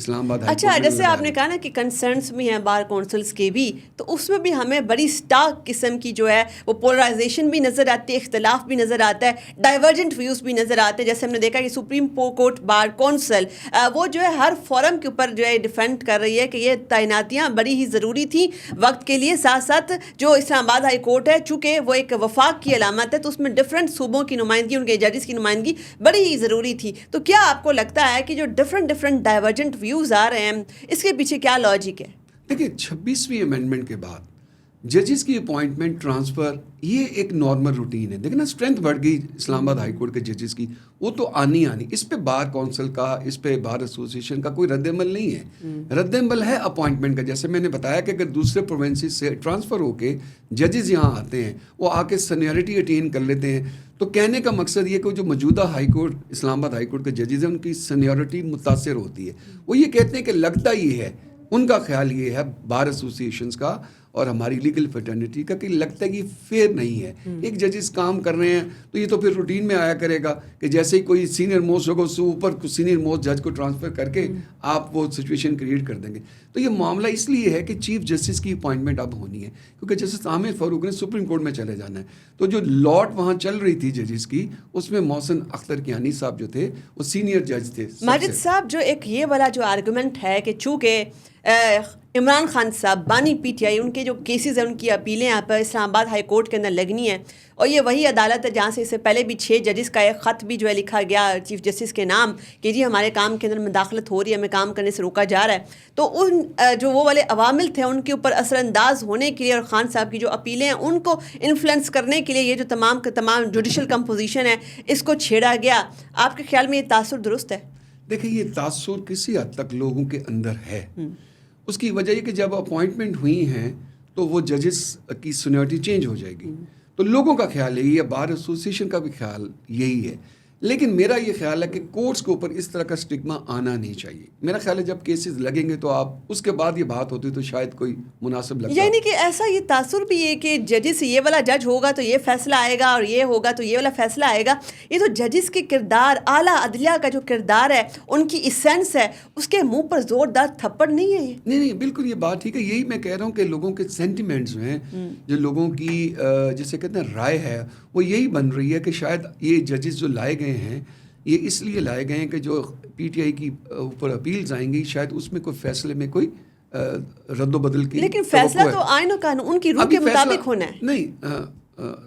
اسلام آباد ہائی اچھا کورٹ میں جیسے آپ نے کہا نا کہ کنسرنس بھی ہیں بار کونسلس کے بھی، تو اس میں بھی ہمیں بڑی سٹارک قسم کی جو ہے وہ پولرائزیشن بھی نظر آتی ہے، اختلاف بھی نظر آتا ہے، ڈائیورجنٹ ویوز بھی نظر آتے ہیں. جیسے ہم نے دیکھا کہ سپریم کورٹ بار کونسل وہ جو ہے ہر فورم کے اوپر جو ہے ڈیفینڈ کر رہی ہے کہ یہ تعیناتیاں بڑی ہی ضروری تھیں وقت کے لیے. ساتھ ساتھ جو اسلام آباد ہائی کورٹ ہے چونکہ وہ ایک وفاق کی علامت ہے تو اس میں ڈفرینٹ صوبوں کی نمائندگی، ان کے ججز کی نمائندگی بڑی ہی ضروری تھی. تو کیا آپ کو لگتا ہے کہ جو ڈفرینٹ ڈائیورجنٹ ویوز آ رہے ہیں اس کے پیچھے کیا لاجک ہے؟ دیکھیں 26ویں امینڈمنٹ کے بعد ججز کی اپوائنٹمنٹ ٹرانسفر یہ ایک نارمل روٹین ہے. دیکھیں نا اسٹرینتھ بڑھ گئی اسلام آباد ہائی کورٹ کے ججز کی، وہ تو آنی اس پہ بار کونسل کا، اس پہ بار ایسوسیشن کا کوئی رد عمل نہیں ہے. رد عمل ہے اپوائنٹمنٹ کا. جیسے میں نے بتایا کہ اگر دوسرے پروونسز سے ٹرانسفر ہو کے ججز یہاں آتے ہیں، وہ آ کے سینیورٹی اٹین کر لیتے ہیں، تو کہنے کا مقصد یہ کہ جو موجودہ ہائی کورٹ اسلام آباد ہائی کورٹ کے ججز ہیں ان کی سینیورٹی متاثر ہوتی ہے. وہ یہ کہتے ہیں کہ لگتا یہ ہے، ان کا خیال یہ ہے بار ایسوسیشنز کا اور ہماری لیگل فرٹرنیٹی کا، کہ لگتا ہے کہ فیئر نہیں ہے. ایک ججز کام کر رہے ہیں تو یہ تو پھر روٹین میں آیا کرے گا کہ جیسے ہی کوئی سینئر موسٹ ہوگا اس سے اوپر سینئر موسٹ جج کو ٹرانسفر کر کے آپ وہ سچویشن کریٹ کر دیں گے. تو یہ معاملہ اس لیے ہے کہ چیف جسٹس کی اپوائنٹمنٹ اب ہونی ہے، کیونکہ جسٹس عامر فاروق نے سپریم کورٹ میں چلے جانا ہے. تو جو لاٹ وہاں چل رہی تھی ججز کی، اس میں محسن اختر کیانی صاحب جو تھے وہ سینئر جج تھے. ماجد صاحب جو ایک یہ والا جو آرگومنٹ ہے کہ چونکہ عمران خان صاحب بانی پی ٹی آئی، ان کے جو کیسز ہیں ان کی اپیلیں یہاں پر اسلام آباد ہائی کورٹ کے اندر لگنی ہیں، اور یہ وہی عدالت ہے جہاں سے اس سے پہلے بھی 6 ججز کا ایک خط بھی جو ہے لکھا گیا چیف جسٹس کے نام کہ جی ہمارے کام کے اندر مداخلت ہو رہی ہے، ہمیں کام کرنے سے روکا جا رہا ہے. تو ان جو وہ والے عوامل تھے ان کے اوپر اثر انداز ہونے کے لیے اور خان صاحب کی جو اپیلیں ہیں ان کو انفلوئنس کرنے کے لیے یہ جو تمام جوڈیشل کمپوزیشن ہے اس کو چھیڑا گیا. آپ کے خیال میں یہ تاثر درست ہے؟ دیکھیں یہ تاثر کسی حد تک لوگوں کے اندر ہے. اس کی وجہ یہ کہ جب اپوائنٹمنٹ ہوئی ہیں تو وہ ججز کی سینیورٹی چینج ہو جائے گی. تو لوگوں کا خیال یہی ہے، بار ایسوسیشن کا بھی خیال یہی ہے. لیکن میرا یہ خیال ہے کہ کورٹس کے اوپر اس طرح کا سٹگما آنا نہیں چاہیے. میرا خیال ہے جب کیسز لگیں گے تو آپ اس کے بعد یہ بات ہوتی تو شاید کوئی مناسب لگتا. یعنی کہ ایسا یہ تاثر بھی ہے کہ ججز یہ والا جج ہوگا تو یہ فیصلہ آئے گا اور یہ ہوگا تو یہ والا فیصلہ آئے گا. یہ تو ججز کے کردار، اعلیٰ عدلیہ کا جو کردار ہے، ان کی اسینس ہے، اس کے منہ پر زوردار تھپڑ نہیں ہے یہ. نہیں بالکل یہ بات ٹھیک ہے. یہی میں کہہ رہا ہوں کہ لوگوں کے سینٹیمنٹس ہیں، جو لوگوں کی جسے کہتے ہیں رائے ہے، وہ یہی بن رہی ہے کہ شاید یہ ججز جو لائے گئے ہیں یہ اس لیے لائے گئے ہیں کہ جو پی ٹی آئی کی اوپر اپیلز آئیں گی شاید اس میں کوئی فیصلے میں کوئی رد و بدل کی. لیکن فیصلہ تو آئین و قانون ان کی روح کے مطابق ہونا ہے. نہیں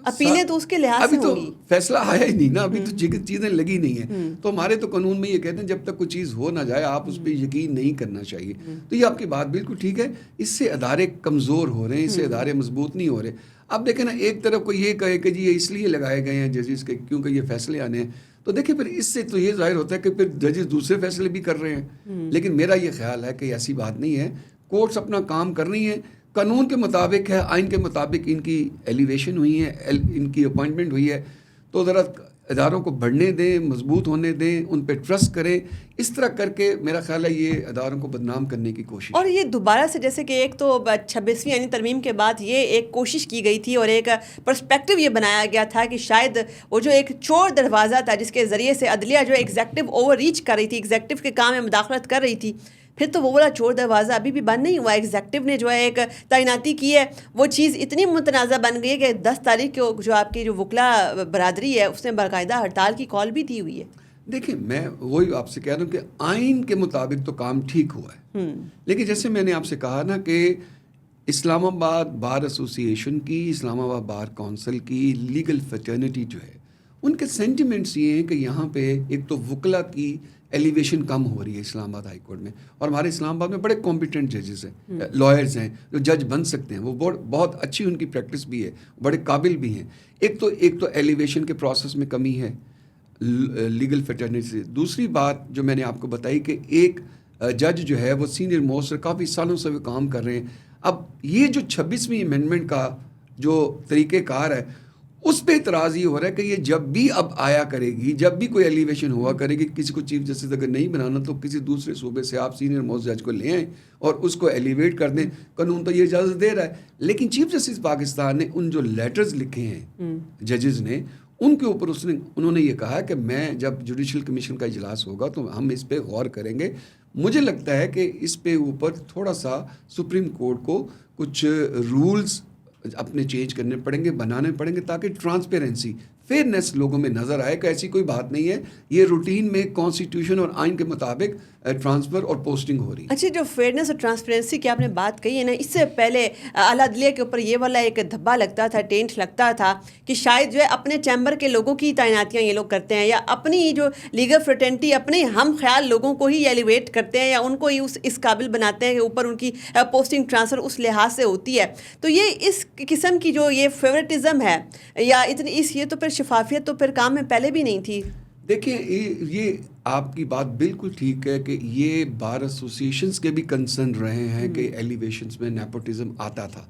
اپیلیں تو اس کے لحاظ سے ہوں گی. فیصلہ آیا ہی نہیں نا، ابھی تو چیزیں لگی نہیں ہیں. تو ہمارے تو قانون میں یہ کہتے ہیں جب تک کوئی چیز ہو نہ جائے آپ اس پہ یقین نہیں کرنا چاہیے. تو یہ آپ کی بات بالکل ٹھیک ہے. اس سے ادارے کمزور ہو رہے ہیں، اس سے ادارے مضبوط نہیں ہو رہے. اب دیکھیں نا، ایک طرف کو یہ کہے کہ جی یہ اس لیے لگائے گئے ہیں ججز کے کیونکہ یہ فیصلے آنے ہیں، تو دیکھیں پھر اس سے تو یہ ظاہر ہوتا ہے کہ پھر ججز دوسرے فیصلے بھی کر رہے ہیں. لیکن میرا یہ خیال ہے کہ ایسی بات نہیں ہے. کورٹس اپنا کام کر رہی ہیں، قانون کے مطابق ہے، آئین کے مطابق ان کی ایلیویشن ہوئی ہے، ان کی اپوائنٹمنٹ ہوئی ہے. تو ذرا اداروں کو بڑھنے دیں، مضبوط ہونے دیں، ان پہ ٹرسٹ کریں. اس طرح کر کے میرا خیال ہے یہ اداروں کو بدنام کرنے کی کوشش. اور یہ دوبارہ سے جیسے کہ ایک تو 26ویں یعنی ترمیم کے بعد یہ ایک کوشش کی گئی تھی اور ایک پرسپیکٹو یہ بنایا گیا تھا کہ شاید وہ جو ایک چور دروازہ تھا جس کے ذریعے سے عدلیہ جو ایگزیکٹو اوور ریچ کر رہی تھی، ایگزیکٹو کے کام میں مداخلت کر رہی تھی، پھر تو وہ والا چور دروازہ ابھی بھی بند نہیں ہوا. ایگزیکٹو نے جو ہے ایک تعیناتی کی ہے، وہ چیز اتنی متنازع بن گئی ہے کہ 10 تاریخ کو جو آپ کی جو وکلا برادری ہے اس نے باقاعدہ ہڑتال کی کال بھی دی ہوئی ہے. دیکھیں میں وہی آپ سے کہہ رہا ہوں کہ آئین کے مطابق تو کام ٹھیک ہوا ہے. لیکن جیسے میں نے آپ سے کہا نا کہ اسلام آباد بار ایسوسیشن کی، اسلام آباد بار کونسل کی لیگل فیٹرنیٹی جو ہے، ان کے سینٹیمنٹس یہ ہیں کہ یہاں پہ ایک تو وکلا کی ایلیویشن کم ہو رہی ہے اسلام آباد ہائی کورٹ میں. اور ہمارے اسلام آباد میں بڑے کمپیٹنٹ ججز ہیں، لائرز ہیں جو جج بن سکتے ہیں. وہ بہت اچھی ان کی پریکٹس بھی ہے، بڑے قابل بھی ہیں. ایک تو ایلیویشن کے پروسیس میں کمی ہے لیگل فیٹرنیٹی سے. دوسری بات جو میں نے آپ کو بتائی کہ ایک جج جو ہے وہ سینئر موسٹ کافی سالوں سے وہ کام کر رہے ہیں. اب یہ جو 26ویں امینڈمنٹ کا جو طریقہ کار ہے اس پہ اعتراض یہ ہو رہا ہے کہ یہ جب بھی اب آیا کرے گی، جب بھی کوئی ایلیویشن ہوا کرے گی، کسی کو چیف جسٹس اگر نہیں بنانا تو کسی دوسرے صوبے سے آپ سینئر موسٹ جج کو لے آئیں اور اس کو ایلیویٹ کر دیں. قانون تو یہ اجازت دے رہا ہے. لیکن چیف جسٹس پاکستان نے ان جو لیٹرز لکھے ہیں ججز نے، ان کے اوپر انہوں نے یہ کہا کہ میں جب جوڈیشل کمیشن کا اجلاس ہوگا تو ہم اس پہ غور کریں گے. مجھے لگتا ہے کہ اس پہ اوپر تھوڑا سا سپریم کورٹ کو کچھ رولز اپنے چینج کرنے پڑیں گے، بنانے پڑیں گے، تاکہ ٹرانسپیرنسی، فیئرنیس لوگوں میں نظر آئے کہ ایسی کوئی بات نہیں ہے، یہ روٹین میں کانسٹیٹیوشن اور آئین کے مطابق ٹرانسفر اور پوسٹنگ ہو رہی ہے۔ اچھا، جو فیئرنیس اور ٹرانسپیرنسی کی آپ نے بات کہی ہے نا، اس سے پہلے اعلیٰ عدلیہ کے اوپر یہ والا ایک دھبا لگتا تھا، ٹینٹ لگتا تھا کہ شاید جو ہے اپنے چیمبر کے لوگوں کی تعیناتیاں یہ لوگ کرتے ہیں، یا اپنی جو لیگل فریٹرنٹی اپنے ہم خیال لوگوں کو ہی ایلیویٹ کرتے ہیں، یا ان کو ہی اس قابل بناتے ہیں کہ اوپر ان کی پوسٹنگ ٹرانسفر اس لحاظ سے ہوتی ہے۔ تو یہ اس قسم کی جو یہ فیورٹزم ہے یا اتنی یہ تو پھر شفافیت تو پھر کام میں پہلے بھی نہیں تھی۔ دیکھیں، یہ آپ کی بات بالکل ٹھیک ہے کہ یہ بار ایسوسیشنز کے بھی کنسرن رہے ہیں کہ ایلیویشنز میں نیپوٹزم آتا تھا،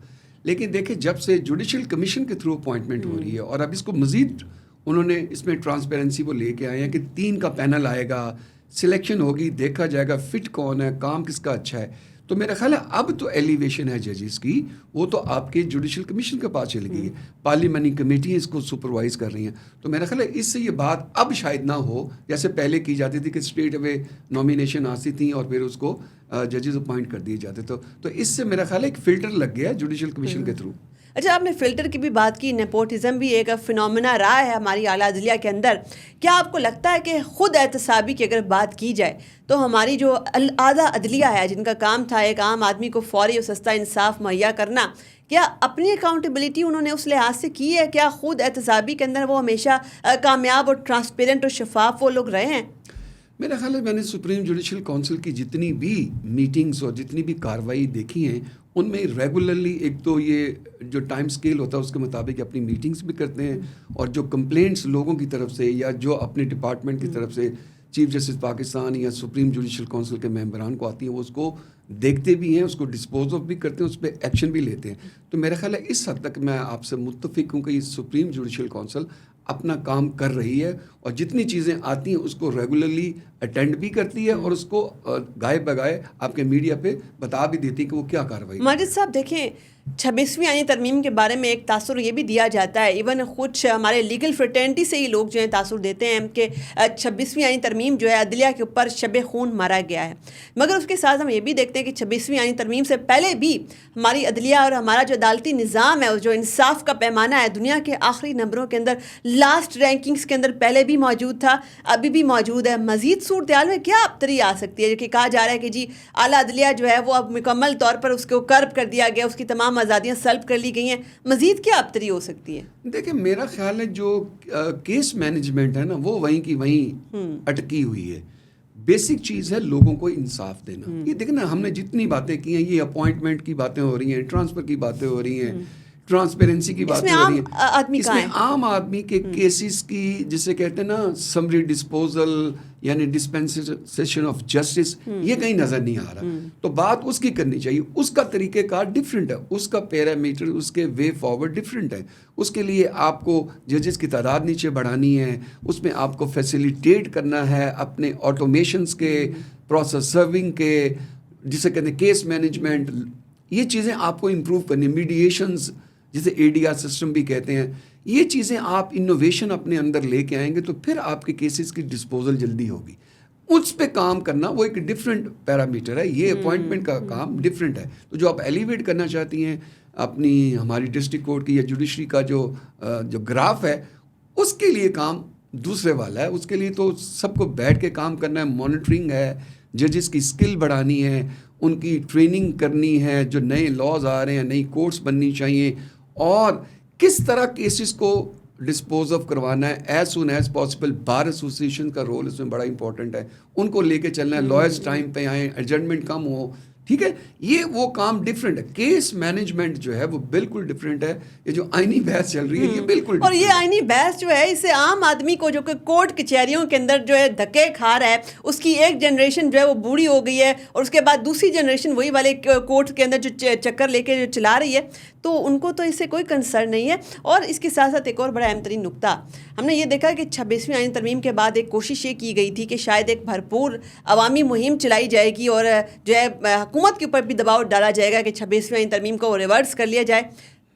لیکن دیکھیں جب سے جوڈیشل کمیشن کے تھرو اپوائنٹمنٹ ہو رہی ہے، اور اب اس کو مزید انہوں نے اس میں ٹرانسپیرنسی وہ لے کے آئے ہیں کہ 3 کا پینل آئے گا، سلیکشن ہوگی، دیکھا جائے گا فٹ کون ہے، کام کس کا اچھا ہے، تو میرا خیال ہے اب تو ایلیویشن ہے ججز کی، وہ تو آپ کے جوڈیشل کمیشن کے پاس چلی گئی ہے، پارلیمانی کمیٹی اس کو سپروائز کر رہی ہیں، تو میرا خیال ہے اس سے یہ بات اب شاید نہ ہو جیسے پہلے کی جاتی تھی کہ اسٹریٹ اوے نامینیشن آتی تھیں اور پھر اس کو ججز اپوائنٹ کر دیے جاتے، تو اس سے میرا خیال ہے ایک فلٹر لگ گیا ہے جوڈیشل کمیشن کے تھرو۔ اچھا، آپ نے فلٹر کی بھی بات کی، نیپوٹزم بھی ایک فنومنا رہا ہے ہماری اعلیٰ عدلیہ کے اندر۔ کیا آپ کو لگتا ہے کہ خود احتسابی کی اگر بات کی جائے تو ہماری جو اعلیٰ عدلیہ ہے، جن کا کام تھا ایک عام آدمی کو فوری اور سستا انصاف مہیا کرنا، کیا اپنی اکاؤنٹیبلٹی انہوں نے اس لحاظ سے کی ہے؟ کیا خود احتسابی کے اندر وہ ہمیشہ کامیاب اور ٹرانسپیرنٹ اور شفاف وہ لوگ رہے ہیں؟ میرا خیال ہے میں نے سپریم جوڈیشل کونسل کی جتنی بھی میٹنگز اور جتنی بھی کارروائی دیکھی ہیں، ان میں ریگولرلی ایک تو یہ جو ٹائم سکیل ہوتا ہے اس کے مطابق اپنی میٹنگز بھی کرتے ہیں، اور جو کمپلینٹس لوگوں کی طرف سے یا جو اپنے ڈپارٹمنٹ کی طرف سے چیف جسٹس پاکستان یا سپریم جوڈیشل کونسل کے ممبران کو آتی ہیں، وہ اس کو دیکھتے بھی ہیں، اس کو ڈسپوز آف بھی کرتے ہیں، اس پہ ایکشن بھی لیتے ہیں۔ تو میرا خیال ہے اس حد تک میں آپ سے متفق ہوں کہ یہ سپریم جوڈیشل کونسل اپنا کام کر رہی ہے، اور جتنی چیزیں آتی ہیں اس کو ریگولرلی اٹینڈ بھی کرتی ہے، اور اس کو گائے بگائے آپ کے میڈیا پہ بتا بھی دیتی ہے کہ وہ کیا کارروائی۔ ماجد صاحب دیکھیں، 26ویں آئینی ترمیم کے بارے میں ایک تاثر یہ بھی دیا جاتا ہے، ایون کچھ ہمارے لیگل فریٹرنٹی سے ہی لوگ جو ہیں تاثر دیتے ہیں کہ 26ویں آئینی ترمیم جو ہے عدلیہ کے اوپر شب خون مارا گیا ہے، مگر اس کے ساتھ ہم یہ بھی دیکھتے ہیں کہ 26ویں آئینی ترمیم سے پہلے بھی ہماری عدلیہ اور ہمارا جو عدالتی نظام ہے، جو انصاف کا پیمانہ ہے، دنیا کے آخری نمبروں کے اندر، لاسٹ رینکنگز کے اندر پہلے بھی موجود تھا، ابھی بھی موجود ہے۔ مزید صورتحال میں کیا ابتری آ سکتی ہے؟ جو کہ کہا جا رہا ہے کہ جی اعلیٰ عدلیہ جو ہے وہ اب مکمل طور پر اس کو کرب کر دیا گیا، اس کی تمام آزادیاں سلب کر لی گئی ہیں، مزید کیا ابتری ہو سکتی ہے؟ دیکھیں، میرا خیال ہے جو کیس مینجمنٹ ہے نا، وہ وہیں کی وہیں اٹکی ہوئی ہے۔ بیسک چیز ہے لوگوں کو انصاف دینا۔ یہ دیکھیں نا، ہم نے جتنی باتیں کی ہیں، یہ اپوائنٹمنٹ کی باتیں ہو رہی ہیں، ٹرانسفر کی باتیں ہو رہی ہیں، ٹرانسپیرنسی کی باتیں ہو رہی ہیں، اس میں عام آدمی کے کیسز کی، جسے کہتے ہیں نا سمری ڈسپوزل یعنی ڈسپینسیشن آف جسٹس، یہ کہیں نظر نہیں آ رہا۔ تو بات اس کی کرنی چاہیے، اس کا طریقہ کار ڈفرینٹ ہے، اس کا پیرامیٹر، اس کے وے فارورڈ ڈفرینٹ ہے۔ اس کے لیے آپ کو ججز کی تعداد نیچے بڑھانی ہے، اس میں آپ کو فیسیلیٹیٹ کرنا ہے اپنے آٹومیشنز کے، پروسیس سرونگ کے، جسے کہتے ہیں کیس مینجمنٹ، یہ چیزیں آپ کو امپروو کرنی، میڈیشنز جسے ADR سسٹم بھی کہتے ہیں، یہ چیزیں آپ انوویشن اپنے اندر لے کے آئیں گے تو پھر آپ کے کیسز کی ڈسپوزل جلدی ہوگی۔ اس پہ کام کرنا وہ ایک ڈفرینٹ پیرامیٹر ہے، یہ اپوائنٹمنٹ کا کام ڈفرینٹ ہے۔ تو جو آپ ایلیویٹ کرنا چاہتی ہیں اپنی ہماری ڈسٹرکٹ کورٹ کی یا جوڈیشری کا جو گراف ہے، اس کے لیے کام دوسرے والا ہے۔ اس کے لیے تو سب کو بیٹھ کے کام کرنا ہے، مانیٹرنگ ہے، ججز کی اسکل بڑھانی ہے، ان کی ٹریننگ کرنی ہے، جو نئے لاز آ رہے ہیں، نئی کورٹس بننی چاہیے، اور کس طرح کیسز کو ڈسپوز آف کروانا ہے as soon as possible. Bar association کا رول اس میں بڑا امپورٹنٹ ہے، ان کو لے کے چلنا ہے، لائرز ٹائم پہ آئیں، ایڈجسٹمنٹ کم ہو، ٹھیک ہے، یہ وہ کام ڈفرینٹ ہے۔ کیس مینجمنٹ جو ہے وہ بالکل ڈفرینٹ ہے۔ یہ جو آئینی بحث چل رہی ہے یہ بالکل، اور یہ آئینی بحث جو ہے اسے عام آدمی کو جو کہ کورٹ کچہریوں کے اندر جو ہے دھکے کھا رہا ہے، اس کی ایک جنریشن جو ہے وہ بوڑھی ہو گئی ہے، اور اس کے بعد دوسری جنریشن وہی والے کورٹ کے اندر جو چکر لے کے جو چلا رہی ہے، تو ان کو تو اس سے کوئی کنسرن نہیں ہے۔ اور اس کے ساتھ ساتھ ایک اور بڑا اہم ترین نقطہ ہم نے یہ دیکھا کہ 26ویں آئینی ترمیم کے بعد ایک کوشش یہ کی گئی تھی کہ شاید ایک بھرپور عوامی مہم چلائی جائے گی، اور جو ہے حکومت کے اوپر بھی دباؤ ڈالا جائے گا کہ 26ویں آئینی ترمیم کو ریورس کر لیا جائے۔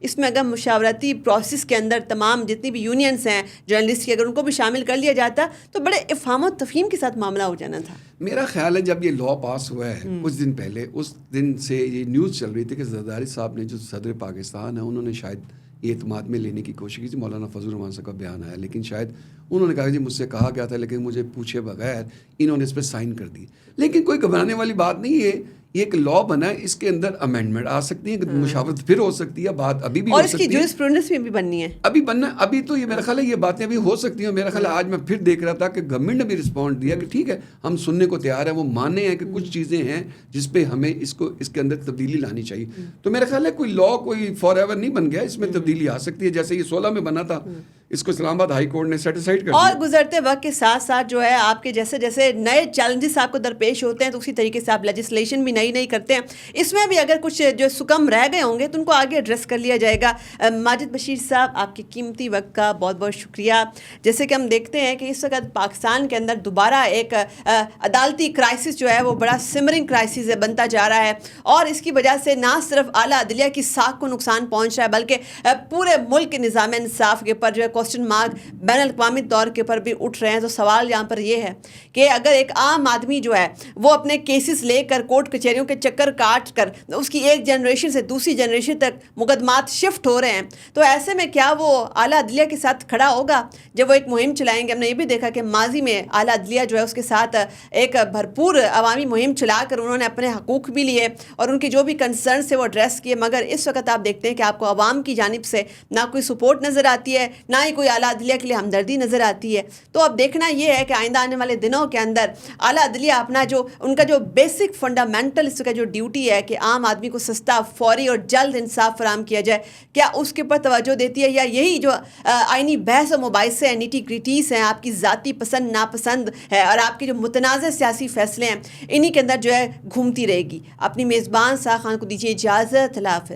اس میں اگر مشاورتی پروسیس کے اندر تمام جتنی بھی یونینس ہیں جرنلسٹ کی اگر ان کو بھی شامل کر لیا جاتا تو بڑے افہام و تفہیم کے ساتھ معاملہ ہو جانا تھا. میرا خیال ہے جب یہ لاء پاس ہوا ہے کچھ دن پہلے، اس دن سے یہ نیوز چل رہی تھی کہ زرداری صاحب نے جو صدر پاکستان ہے انہوں نے شاید یہ اعتماد میں لینے کی کوشش کی تھی. مولانا فضل الرحمان صاحب کا بیان آیا، لیکن شاید انہوں نے کہا کہ جی مجھ سے کہا گیا تھا لیکن مجھے پوچھے بغیر انہوں نے اس پہ سائن کر دی. لیکن کوئی گھبرانے والی بات نہیں ہے، یہ ایک لاء بنا ہے، اس کے اندر امینڈمنٹ آ سکتی ہے، مشاورت پھر ہو سکتی ہے، بات ابھی بھی ہو سکتی ہے، اور اس کی جورسپروڈنس بھی بننی ہے، ابھی بننا. ابھی تو یہ میرا خیال ہے یہ باتیں ابھی ہو سکتی ہیں. میرا خیال ہے آج میں پھر دیکھ رہا تھا کہ گورنمنٹ نے بھی رسپونڈ دیا کہ ٹھیک ہے ہم سننے کو تیار ہیں، وہ ماننے ہیں کہ کچھ چیزیں ہیں جس پہ ہمیں اس کے اندر تبدیلی لانی چاہیے. تو میرا خیال ہے کوئی لاء کوئی فار ایور نہیں بن گیا، اس میں تبدیلی آ سکتی ہے. جیسے یہ 16 میں بنا تھا، اس کو اسلام آباد ہائی کورٹ نے سیٹیسفائڈ کر دیا. اور گزرتے وقت کے ساتھ ساتھ جو ہے آپ کے جیسے جیسے نئے چیلنجز آپ کو درپیش ہوتے ہیں تو اسی طریقے سے آپ لیجسلیشن بھی نئی کرتے ہیں. اس میں بھی اگر کچھ جو سکم رہ گئے ہوں گے تو ان کو آگے ایڈریس کر لیا جائے گا. ماجد بشیر صاحب آپ کے قیمتی وقت کا بہت بہت شکریہ. جیسے کہ ہم دیکھتے ہیں کہ اس وقت پاکستان کے اندر دوبارہ ایک عدالتی کرائسس جو ہے وہ بڑا سمرنگ کرائسس ہے بنتا جا رہا ہے، اور اس کی وجہ سے نہ صرف اعلیٰ عدلیہ کی ساکھ کو نقصان پہنچ رہا ہے بلکہ پورے ملک کے نظام انصاف کے اوپر جو ہے کوسچن مارک بین الاقوامی طور کے اوپر بھی اٹھ رہے ہیں. تو سوال یہاں پر یہ ہے کہ اگر ایک عام آدمی جو ہے وہ اپنے کیسز لے کر کورٹ کچہریوں کے چکر کاٹ کر اس کی ایک جنریشن سے دوسری جنریشن تک مقدمات شفٹ ہو رہے ہیں، تو ایسے میں کیا وہ اعلیٰ عدلیہ کے ساتھ کھڑا ہوگا جب وہ ایک مہم چلائیں گے؟ ہم نے یہ بھی دیکھا کہ ماضی میں اعلیٰ عدلیہ جو ہے اس کے ساتھ ایک بھرپور عوامی مہم چلا کر انہوں نے اپنے حقوق بھی لیے اور ان کے جو بھی کنسرنس تھے وہ ایڈریس کیے. مگر اس وقت آپ دیکھتے ہیں کہ آپ کو عوام کی جانب سے نہ کوئی سپورٹ نظر آتی ہے، نہ ہی کوئی اعلیٰ عدلیہ کے لیے ہمدردی نظر آتی ہے. تو اب دیکھنا یہ ہے کہ آئندہ آنے والے دنوں کے اندر اعلیٰ عدلیہ اپنا جو ان کا جو بیسک فنڈامنٹل اس کا جو ڈیوٹی ہے کہ عام آدمی کو سستا، فوری اور جلد انصاف فراہم کیا جائے، کیا اس کے اوپر توجہ دیتی ہے، یا یہی جو آئینی بحث و مباحثے ہیں، نیٹی گریٹیز ہیں، آپ کی ذاتی پسند ناپسند ہے اور آپ کے جو متنازع سیاسی فیصلے ہیں انہی کے اندر جو ہے گھومتی رہے گی؟ اپنی میزبان ساخان کو دیجیے اجازت. اللہ حافظ.